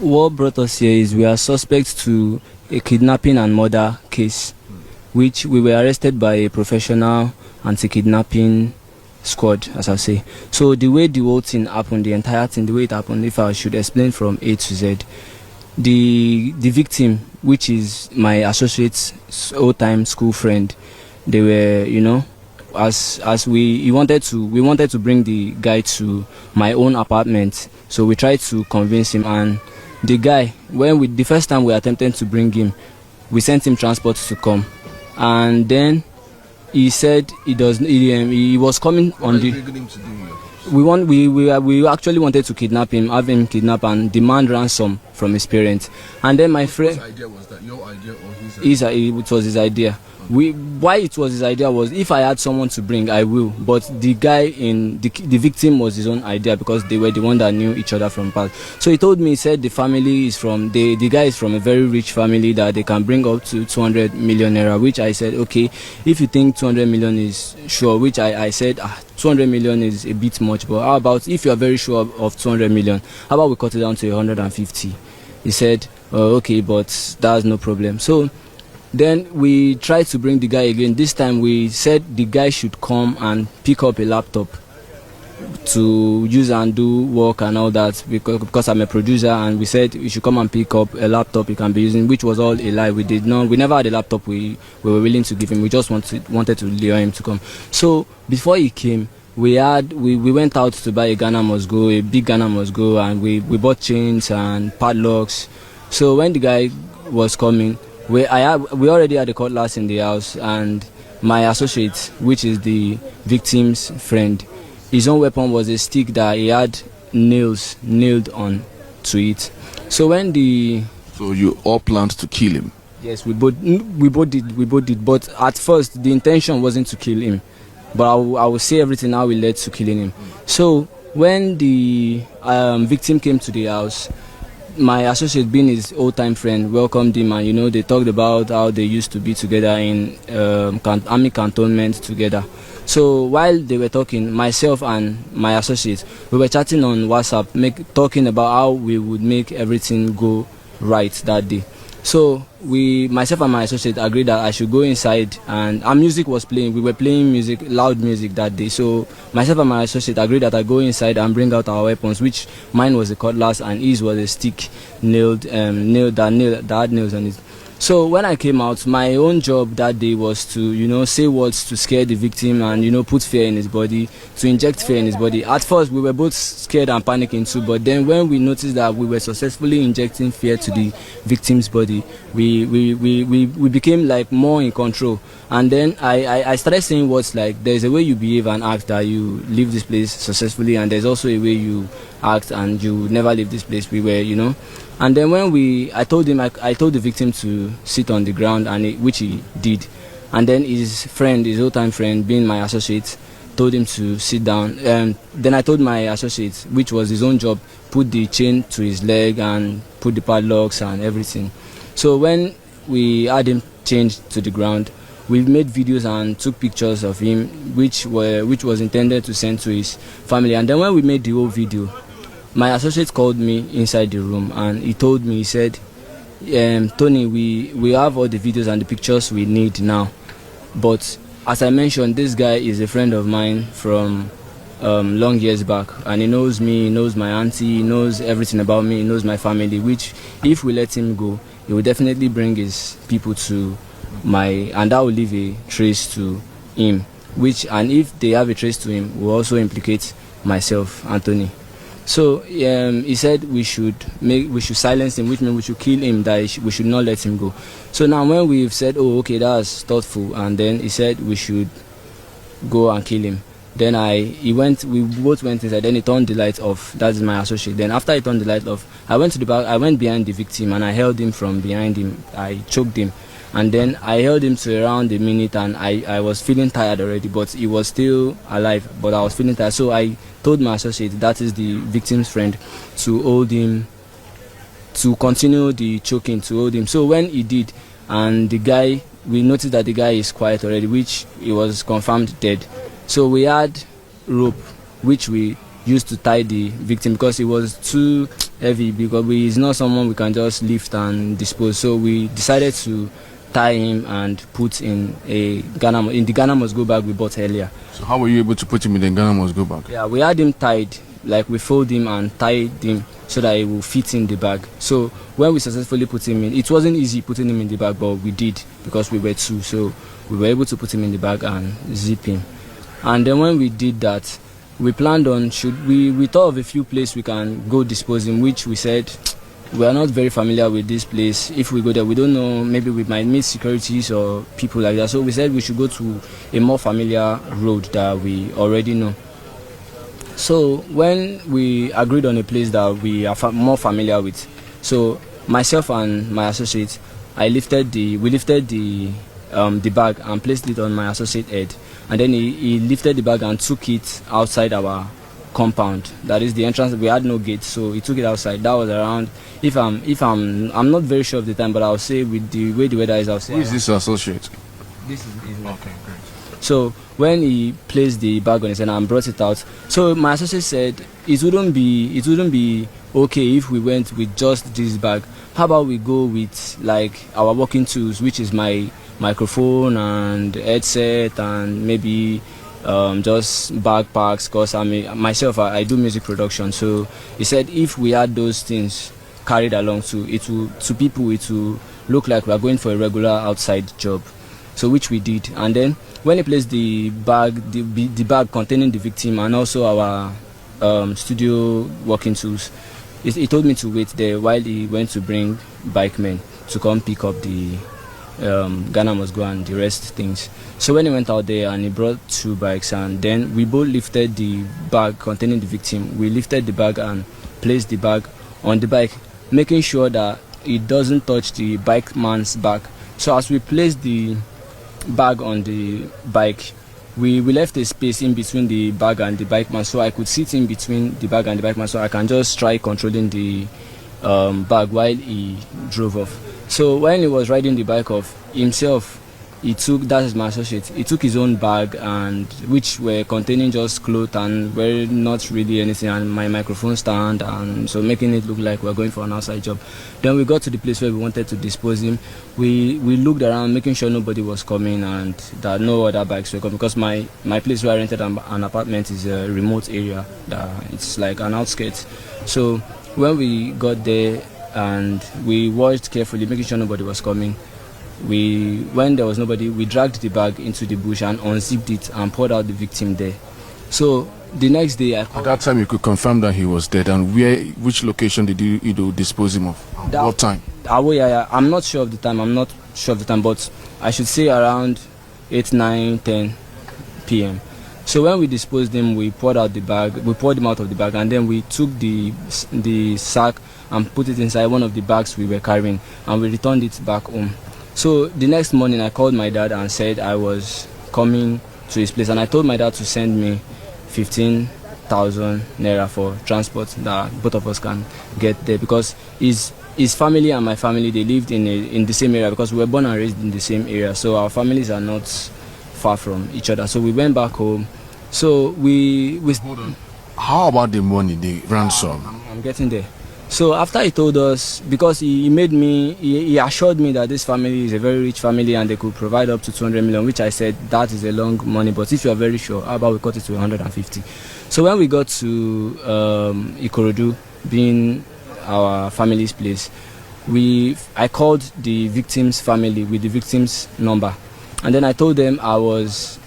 what brought us here is we are suspects to a kidnapping and murder case, which we were arrested by a professional anti-kidnapping squad, as I say. So the way the whole thing happened, the entire thing, the way it happened, if I should explain from A to Z, the victim, which is my associate's old-time school friend, they were, we wanted to bring the guy to my own apartment. So we tried to convince him, and the guy, the first time we attempted to bring him, we sent him transport to come, and then he said he was coming on the. We actually wanted to kidnap him, have him kidnapped, and demand ransom from his parents. And then my friend. Whose idea was that? Your idea or his idea? It was his idea. Why it was his idea was, if I had someone to bring, I will. But the guy the victim was his own idea, because they were the one that knew each other from past. So he told me, he said the family is from the guy is from a very rich family that they can bring up to 200 million naira. Which I said, okay, if you think 200 million is sure, which I said 200 million is a bit much, but how about if you are very sure of 200 million? How about we cut it down to 150? He said, okay, but that's no problem. So then we tried to bring the guy again. This time we said the guy should come and pick up a laptop to use and do work and all that, because I'm a producer, and we said you should come and pick up a laptop he can be using, which was all a lie. We never had a laptop we were willing to give him. We just wanted to lure him to come. So before he came, we went out to buy a Ghana must go, a big Ghana must go, and we bought chains and padlocks. So when the guy was coming, we already had a cutlass in the house, and my associate, which is the victim's friend, his own weapon was a stick that he had nails nailed on to it. So when So you all planned to kill him? Yes, we both did. But at first the intention wasn't to kill him, but I will say everything how we led to killing him. So when the victim came to the house, my associate, being his old-time friend, welcomed him, and they talked about how they used to be together in army cantonment together. So while they were talking, myself and my associate, we were chatting on WhatsApp, talking about how we would make everything go right that day. So myself and my associate agreed that I should go inside, and our music was playing. We were playing music, loud music that day. So myself and my associate agreed that I go inside and bring out our weapons, which mine was a cutlass and his was a stick that had nails on it. So when I came out, my own job that day was to, say words to scare the victim and, put fear in his body, to inject fear in his body. At first, we were both scared and panicking too, but then when we noticed that we were successfully injecting fear to the victim's body, we became like more in control. And then I started saying words like, there's a way you behave and act that you leave this place successfully, and there's also a way you act and you never leave this place. We were, And then when I told the victim to sit on the ground, which he did. And then his old-time friend, being my associate, told him to sit down. Then I told my associate, which was his own job, put the chain to his leg and put the padlocks and everything. So when we had him chained to the ground, we made videos and took pictures of him, which was intended to send to his family. And then when we made the whole video, my associate called me inside the room, and he told me, he said, Tony, we have all the videos and the pictures we need now. But as I mentioned, this guy is a friend of mine from long years back, and he knows me, he knows my auntie, he knows everything about me, he knows my family, which if we let him go, he will definitely bring his people to and that will leave a trace to him, and if they have a trace to him, will also implicate myself, Anthony. So he said we should silence him, which means we should kill him, that we should not let him go. So now when we've said, oh, okay, that's thoughtful, and then he said we should go and kill him. Then we both went inside, then he turned the light off. That's my associate. Then after he turned the light off, I went to the back, I went behind the victim, and I held him from behind him. I choked him. And then I held him to around a minute, and I was feeling tired already, but he was still alive, but I was feeling tired. So I told my associate, that is the victim's friend, to hold him, to continue the choking, to hold him. So when he did, and we noticed that the guy is quiet already, which he was confirmed dead. So we had rope, which we used to tie the victim because it was too heavy, because he's not someone we can just lift and dispose. So we decided to tie him and put in the Ghana must go bag we bought earlier. So how were you able to put him in the Ghana must go bag? Yeah, we had him tied, like we fold him and tied him so that it will fit in the bag. So when we successfully put him in, it wasn't easy putting him in the bag, but we did because we were two. So we were able to put him in the bag and zip him. And then when we did that, we planned on, we thought of a few places we can go dispose him, which we said we are not very familiar with this place. If we go there, we don't know, maybe we might meet securities or people like that. So we said we should go to a more familiar road that we already know. So when we agreed on a place that we are more familiar with, so myself and my associate, we lifted the bag and placed it on my associate head, and then he lifted the bag and took it outside our compound. That is the entrance. We had no gate, so he took it outside. That was around, I'm not very sure of the time, but I'll say with the way the weather is, I'll say. Who is this associate? This is okay, great. So when he placed the bag on his head and brought it out, so my associate said it wouldn't be okay if we went with just this bag. How about we go with like our working tools, which is my microphone and headset and maybe just backpacks, because I do music production. So he said if we had those things carried along to people, it will look like we are going for a regular outside job. So which we did. And then when he placed the bag containing the victim and also our studio working tools, he told me to wait there while he went to bring bikemen to come pick up the Ghana must go and the rest things. So when he went out there and he brought 2 bikes, and then we both lifted the bag containing the victim. We lifted the bag and placed the bag on the bike, making sure that it doesn't touch the bike man's back. So as we placed the bag on the bike, we left a space in between the bag and the bike man, so I could sit in between the bag and the bike man, so I can just try controlling the bag while he drove off. So when he was riding the bike off himself, that is my associate, he took his own bag, and which were containing just clothes and were not really anything, and my microphone stand, and so making it look like we're going for an outside job. Then we got to the place where we wanted to dispose him. We looked around, making sure nobody was coming and that no other bikes were coming, because my place where I rented an apartment is a remote area, it's like an outskirts. So when we got there and we watched carefully, making sure nobody was coming, when there was nobody, we dragged the bag into the bush and unzipped it and poured out the victim there. So the next day, at that time, you could confirm that he was dead. And which location did you dispose him of? What time? Yeah. I'm not sure of the time. But I should say around 8, 9, 10 p.m. So when we disposed him, we poured him out of the bag, and then we took the sack and put it inside one of the bags we were carrying, and we returned it back home. So the next morning, I called my dad and said I was coming to his place, and I told my dad to send me 15,000 naira for transport that both of us can get there, because his family and my family, they lived in the same area, because we were born and raised in the same area, so our families are not far from each other. So we went back home. So we hold on. How about the money, the ransom? I'm getting there. So after he told us, because he assured me that this family is a very rich family and they could provide up to 200 million, which I said that is a long money, but if you are very sure, how about we cut it to 150? So when we got to Ikorodu, being our family's place, I called the victim's family with the victim's number, and then I told them I was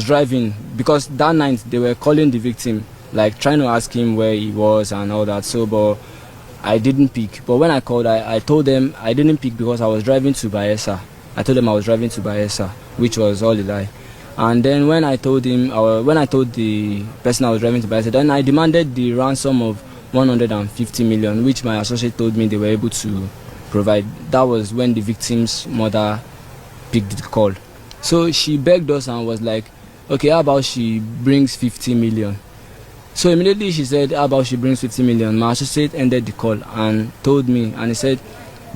driving, because that night they were calling the victim, like trying to ask him where he was and all that. So but I didn't pick. But when I called, I told them I didn't pick because I was driving to Bayelsa. I told them I was driving to Bayelsa, which was all a lie. And then when I told the person I was driving to Bayelsa, then I demanded the ransom of 150 million, which my associate told me they were able to provide. That was when the victim's mother picked the call. So she begged us and was like, okay, how about she brings 50 million? So immediately she said, how about she brings 50 million? My associate ended the call and told me, and he said,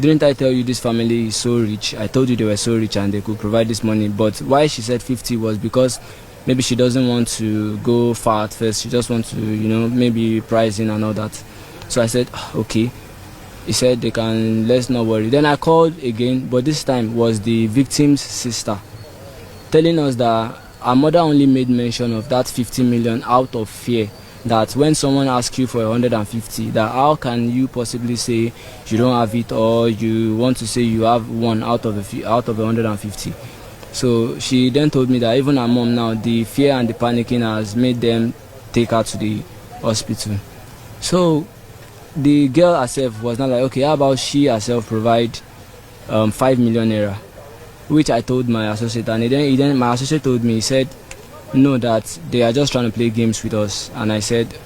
didn't I tell you this family is so rich? I told you they were so rich and they could provide this money. But why she said 50 was because maybe she doesn't want to go far at first. She just wants to, maybe price in and all that. So I said, okay. He said they can, let's not worry. Then I called again, but this time was the victim's sister, telling us that our mother only made mention of that 50 million out of fear that when someone asks you for 150, that how can you possibly say you don't have it, or you want to say you have one out of 150. So she then told me that even her mom now, the fear and the panicking has made them take her to the hospital. So the girl herself was not like, okay, how about she herself provide 5 million naira, which I told my associate, and then my associate told me, he said no, that they are just trying to play games with us. And I said,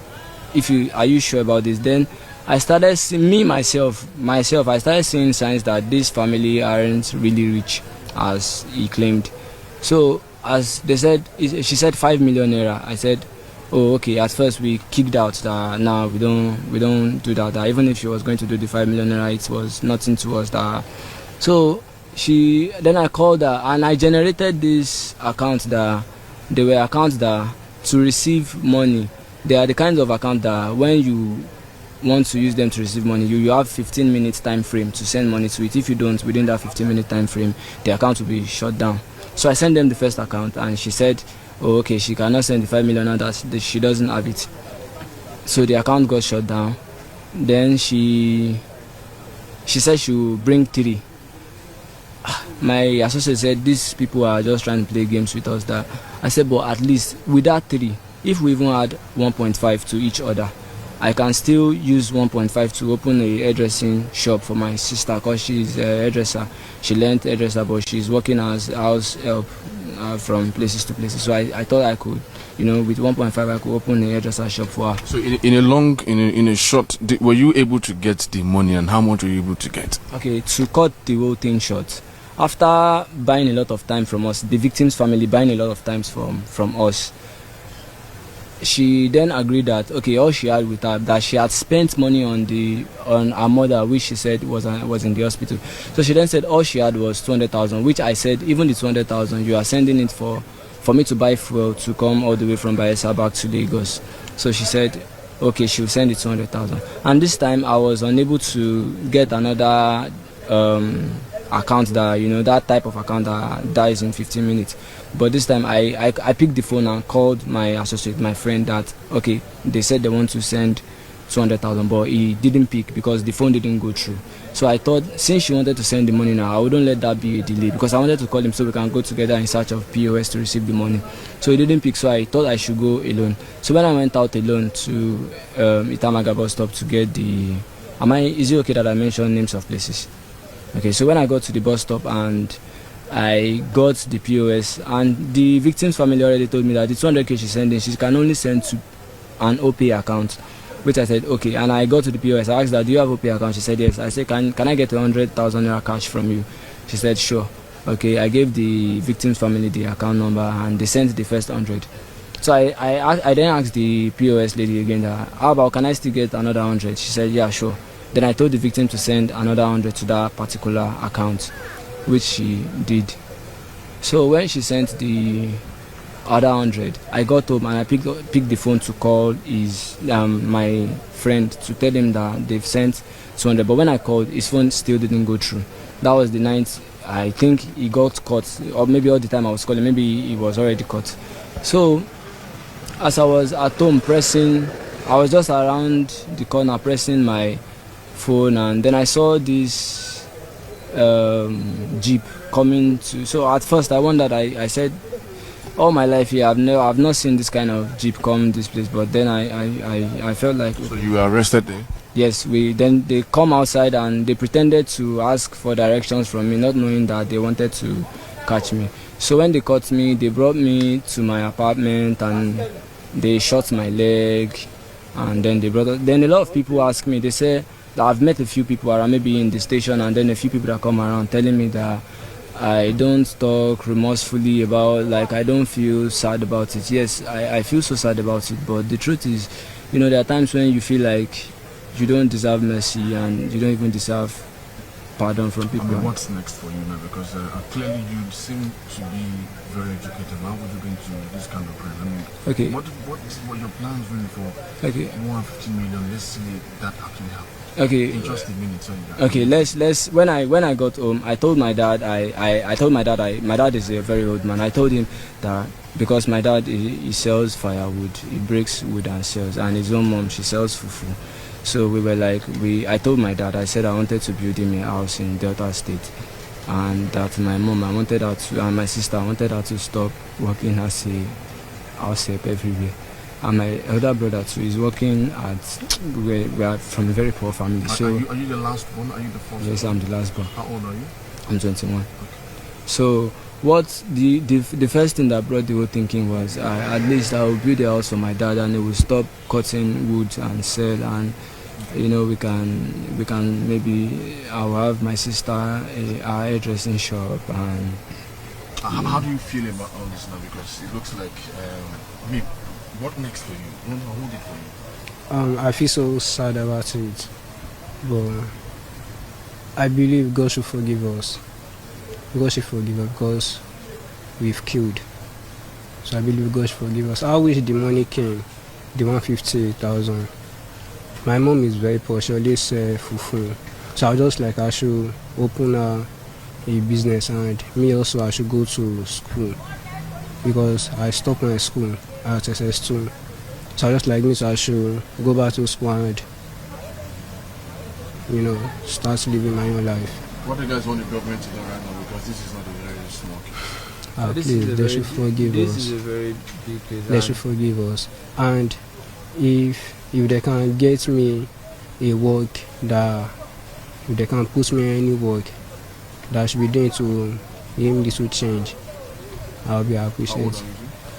are you sure about this? Then I started seeing myself, I started seeing signs that this family aren't really rich as he claimed. So as they said, she said 5 million naira. I said, oh, okay. At first we kicked out that now we don't do that. That even if she was going to do the 5 million naira, it was nothing to us. That so then I called her and I generated this account that they were accounts that to receive money. They are the kinds of accounts that when you want to use them to receive money, you have 15 minutes time frame to send money to it. If you don't, within that 15-minute time frame, the account will be shut down. So I sent them the first account and she said, oh, okay, she cannot send the 5 million and that she doesn't have it. So the account got shut down. Then she said she will bring 3. My associate said these people are just trying to play games with us. That I said, but at least with that 3, if we even add 1.5 to each other, I can still use 1.5 to open a hairdressing shop for my sister, because she's a hairdresser. She learned hairdresser, but she's working as house help from places to places. So I thought I could, with 1.5 I could open a hairdresser shop for her. So in a short, were you able to get the money, and how much were you able to get? Okay, to cut the whole thing short, after buying a lot of time from us, the victim's family buying a lot of times from us, she then agreed that okay, all she had with her, that she had spent money on her mother, which she said was in the hospital. So she then said all she had was 200,000, which I said even the 200,000 you are sending it for me to buy fuel to come all the way from Bayelsa back to Lagos. So she said okay, she'll send it 200,000. And this time I was unable to get another account that that type of account that dies in 15 minutes. But this time I picked the phone and called my associate, my friend, that okay, they said they want to send 200,000, but he didn't pick because the phone didn't go through. So I thought since she wanted to send the money now, I wouldn't let that be a delay, because I wanted to call him so we can go together in search of POS to receive the money. So he didn't pick, so I thought I should go alone. So when I went out alone to Itamaga bus stop to get the is it okay that I mention names of places? Okay, so when I got to the bus stop and I got the POS, and the victim's family already told me that the 200k she's sending, she can only send to an OPay account, which I said okay. And I got to the POS, I asked her, do you have OPay account? She said yes. I said, can I get 100,000 naira cash from you? She said sure. Okay, I gave the victim's family the account number and they sent the first 100. So I then asked the POS lady again that, how about can I still get another 100? She said yeah, sure. Then I told the victim to send another 100 to that particular account, which she did. So when she sent the other 100, I got home and I picked the phone to call my friend to tell him that they've sent 200. But when I called, his phone still didn't go through. That was the night I think he got caught, or maybe all the time I was calling, maybe he was already caught. So as I was at home I was just around the corner pressing my phone, and then I saw this jeep coming to. So at first I wondered, I said all my life here I've not seen this kind of jeep come this place, but then I felt like. So you were arrested there? Yes, then they come outside and they pretended to ask for directions from me, not knowing that they wanted to catch me. So when they caught me, they brought me to my apartment and they shot my leg, and then then a lot of people ask me, they say I've met a few people around, maybe in the station, and then a few people that come around telling me that I don't talk remorsefully about, like I don't feel sad about it. Yes, I feel so sad about it, but the truth is, there are times when you feel like you don't deserve mercy and you don't even deserve pardon from people. I mean, what's next for you now? Because clearly you seem to be very educated. How would you get into this kind of brand? I mean, Okay. what your plans really for Okay. 150 million? Let's see that actually happen. Okay. In just a minute, sorry. Okay, let's when I got home, I told my dad my dad is a very old man. I told him that because my dad he sells firewood, he breaks wood and sells, and his own mom, she sells fufu. So we were like, I told my dad, I said I wanted to build him a house in Delta State, and that my mom, I wanted her to, and my sister, I wanted her to stop working as a house help everywhere. And my elder brother too is working at, we are from a very poor family. So are you the last one? Are you the first? Yes, I'm the last born. How old are you? I'm 21. Okay. So what the first thing that brought the whole thinking was, at least I will build a house for my dad, and he will stop cutting wood and sell, and we can maybe I'll have my sister our hairdressing shop. And how do you feel about all this now? Because it looks like what next for you? What hold it for you? I feel so sad about it, but I believe God should forgive us. God should forgive us because we've killed. So I believe God should forgive us. I wish the money came, the 150,000. My mom is very poor. She always fufu. So I just I should open a business, and me also I should go to school because I stopped my school at SS2. So I just me, so I should go back to school and start living my own life. What do you guys want the government to do right now? Because this is not a very small case. Please, they should forgive us. This is a very big case. They should forgive us. And if they can get me a work if they can put me any work that should be doing to him this will change, I'll be appreciated.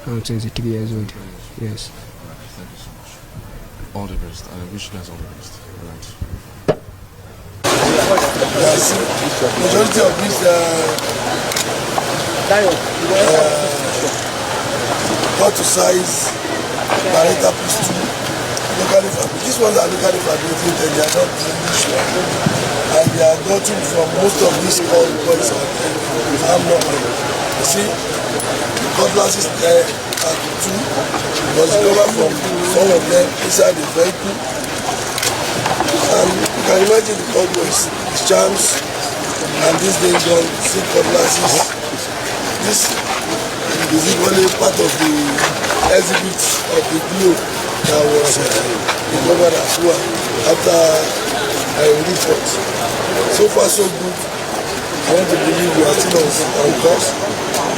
I'm 23 years old. Yes. Right, thank you so much. All the best. I wish you guys all the best. Right. Majority of these cut to size parental pistol locally fabricated. These ones are locally fabricated and they are not English, and they are gotten from most of these old boys out there. I'm not one. You see, the cutlasses there are two, was covered from some of them inside the vehicle. And you can imagine the old boys, the charms, and these days don't see cutlasses. This is equally part of the exhibit of the globe that was recovered as well after a report. So far so good. I want to believe we are still on course.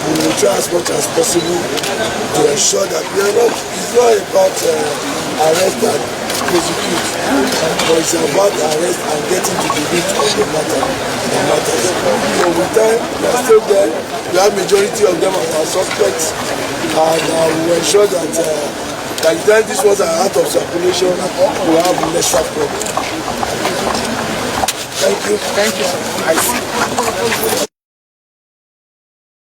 We will try as much as possible to ensure that we are not, it's not about arrest and prosecute, but it's about arrest and getting to the root of the matters. So with time, we are still there. We have majority of them as our suspects, and we will ensure that by the time these ones are out of circulation, we will have lesser problem. Thank you. Thank you.